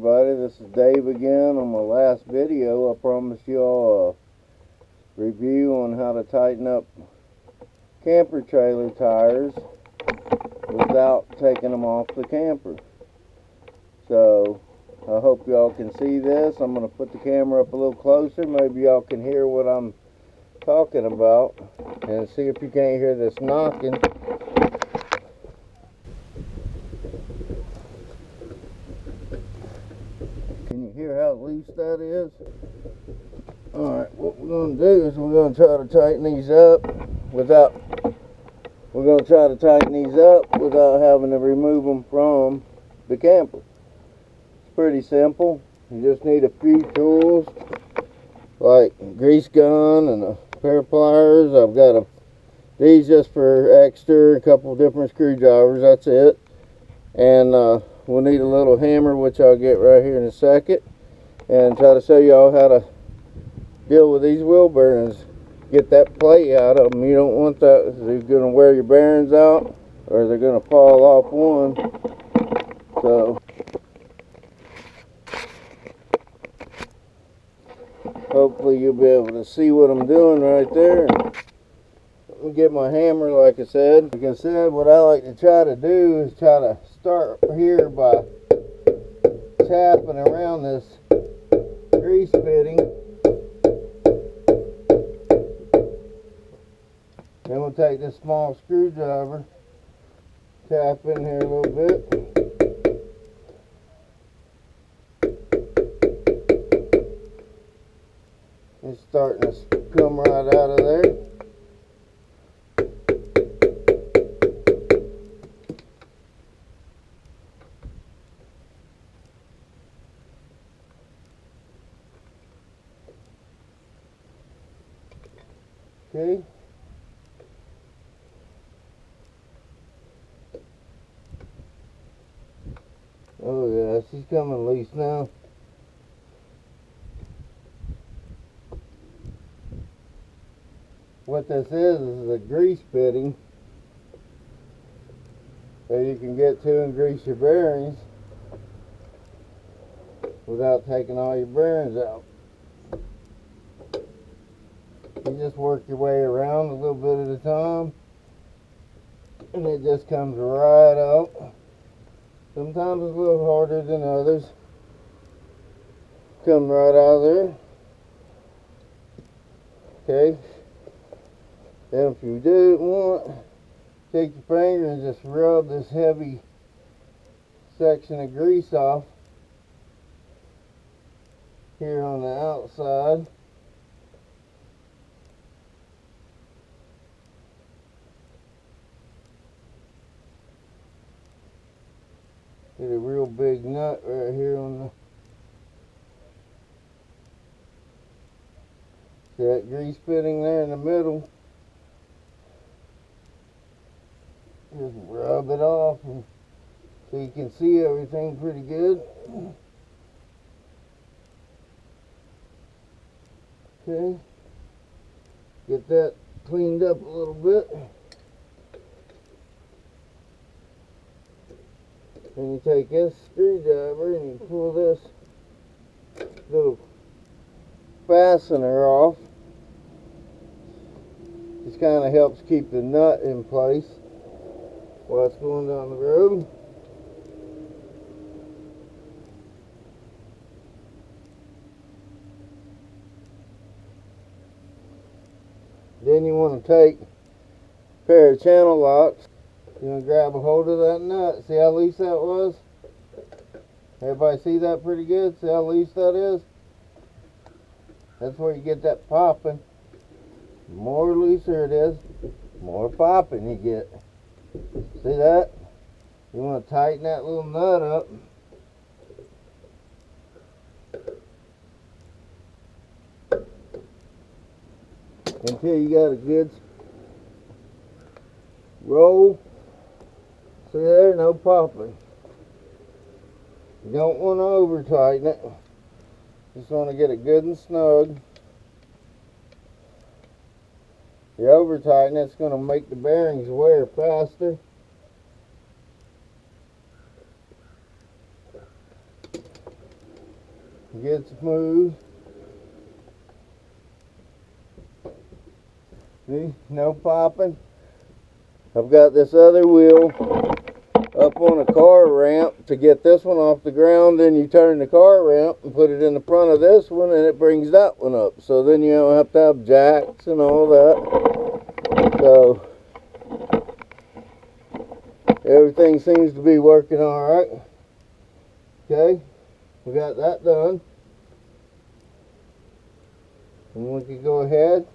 everybody, this is Dave again. On my last video I promised y'all a review on how to tighten up camper trailer tires without taking them off the camper. So I hope y'all can see this. I'm going to put the camera up a little closer. Maybe y'all can hear what I'm talking about and see if you can't hear this knocking. Can you hear how loose that is? Alright, what we're going to do is we're going to try to tighten these up without having to remove them from the camper. It's pretty simple. You just need a few tools like a grease gun and a pair of pliers. I've got these just for extra, a couple different screwdrivers, that's it. And we'll need a little hammer, which I'll get right here in a second, and try to show y'all how to deal with these wheel bearings. Get that plate out of them. You don't want that. They're going to wear your bearings out, or they're going to fall off one. So hopefully you'll be able to see what I'm doing right there. Let me get my hammer. Like I said, what I like to try to do is try to start here by tapping around this grease fitting. Then we'll take this small screwdriver, tap in here a little bit. It's starting to come right out of there. Okay. Oh yeah, she's coming loose now. What this is a grease fitting that you can get to and grease your bearings without taking all your bearings out. You just work your way around a little bit at a time, and it just comes right out. Sometimes it's a little harder than others. Come right out of there. Okay. Then if you do want, take your finger and just rub this heavy section of grease off here on the outside. Get a real big nut right here on the, see that grease fitting there in the middle. Just rub it off and so you can see everything pretty good. Okay, get that cleaned up a little bit. And you take this screwdriver and you pull this little fastener off. This kind of helps keep the nut in place while it's going down the road. Then you want to take a pair of channel locks. You're going to grab a hold of that nut. See how loose that was? Everybody see that pretty good? See how loose that is? That's where you get that popping. The more looser it is, the more popping you get. See that? You want to tighten that little nut up. Until you got a good roll. See there, no popping. You don't want to over tighten it. Just want to get it good and snug. You over tighten it's going to make the bearings wear faster. get smooth. See, no popping. I've got this other wheel up on a car ramp to get this one off the ground. Then you turn the car ramp and put it in the front of this one, and it brings that one up. So then you don't have to have jacks and all that. So everything seems to be working all right. Okay, we got that done. And we can go ahead,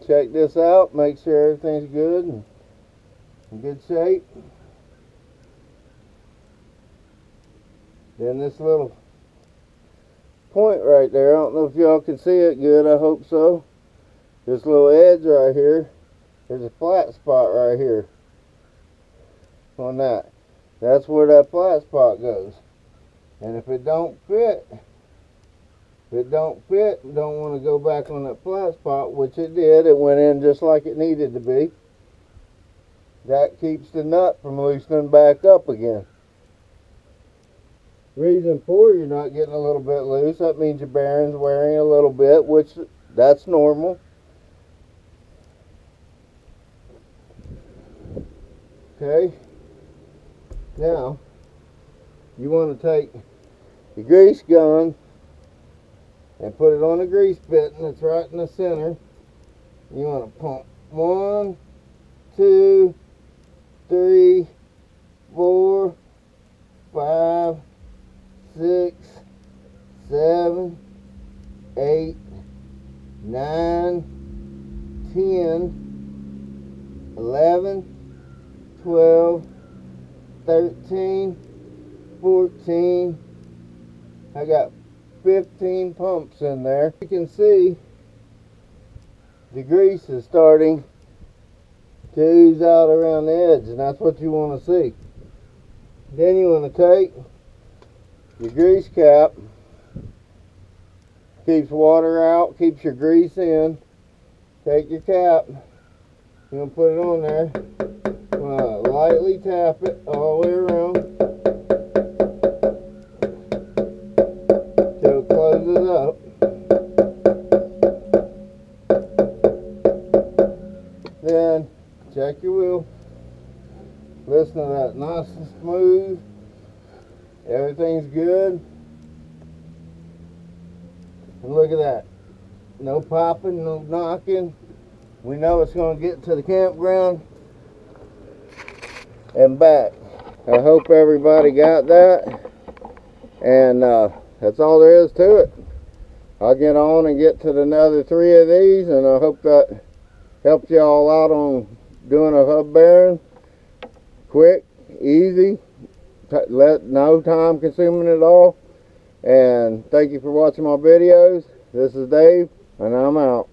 check this out, make sure everything's good and in good shape. Then this little point right there, I don't know if y'all can see it good, I hope so. This little edge right here, there's a flat spot right here on that. That's where that flat spot goes. And if it don't fit, we don't want to go back on that flat spot, which it did. It went in just like it needed to be. That keeps the nut from loosening back up again. Reason for you're not getting a little bit loose, that means your bearing's wearing a little bit, which that's normal. Okay. Now, you want to take the grease gun and put it on the grease bit, and it's right in the center. You want to pump 1, 2, 3, 4, 5, 6, 7, 8, 9, 10, 11, 12, 13, 14. I got 15 pumps in there. You can see the grease is starting to ooze out around the edge, and that's what you want to see. Then you want to take your grease cap, keeps water out, keeps your grease in. Take your cap, you're going to put it on there, lightly tap it all the way around till it closes up. Then check your wheel, listen to that nice and smooth, everything's good, and look at that, no popping, no knocking. We know it's going to get to the campground and back. I hope everybody got that, and that's all there is to it. I'll get on and get to another 3 of these, and I hope that helped you all out on doing a hub bearing. Quick, easy, no time consuming at all. And thank you for watching my videos. This is Dave, and I'm out.